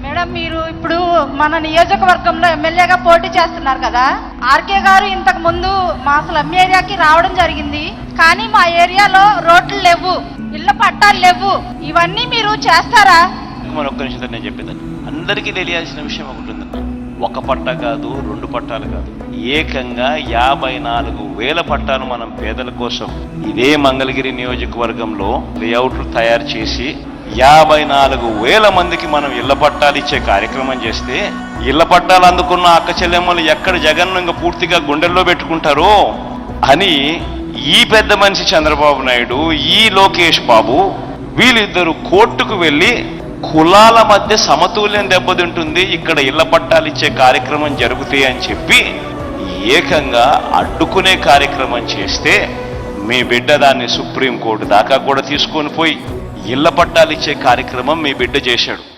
Madam, మీరు ఇప్పుడు మన నియోజకవర్గంలో ఎమ్మెల్యేగా పోటీ చేస్తున్నారు కదా. ఆర్కే గారు ఇంతకు ముందు మా స్లమ్ ఏరియాకి రావడం జరిగింది. కానీ మా ఏరియాలో రోడ్లు లేవు, ఇళ్ల పట్టాలు లేవు. ఇవన్నీ మీరు చేస్తారా? మన ఒక్క నిమిషం నేను చెప్పేదాన్ని అందరికీ తెలియాల్సిన విషయం ఒకటి ఉందన్న. ఒక పట్ట కాదు, 2 పట్టాలు కాదు, ఏకంగా 54,000 పట్టాలు మనం పేదల కోసం ఇదే మంగళగిరి నియోజకవర్గంలో లేఅవుట్లు తయారు చేసి 54,000 మందికి మనం ఇళ్ల పట్టాలు ఇచ్చే కార్యక్రమం చేస్తే, ఇళ్ల పట్టాలు అందుకున్న అక్క చెల్లెమ్మలు ఎక్కడ జగన్ ఇంకా పూర్తిగా గుండెల్లో పెట్టుకుంటారో అని ఈ పెద్ద మనిషి చంద్రబాబు నాయుడు, ఈ లోకేష్ బాబు వీళ్ళిద్దరూ కోర్టుకు వెళ్ళి కులాల మధ్య సమతుల్యం దెబ్బతింటుంది, ఇక్కడ ఇళ్ల పట్టాలు ఇచ్చే కార్యక్రమం జరుగుతాయి అని చెప్పి ఏకంగా అడ్డుకునే కార్యక్రమం చేస్తే, మీ బిడ్డ దాన్ని సుప్రీంకోర్టు దాకా కూడా తీసుకొని పోయి ఇళ్ల పట్టాలు ఇచ్చే కార్యక్రమం మీ బిడ్డ చేశాడు.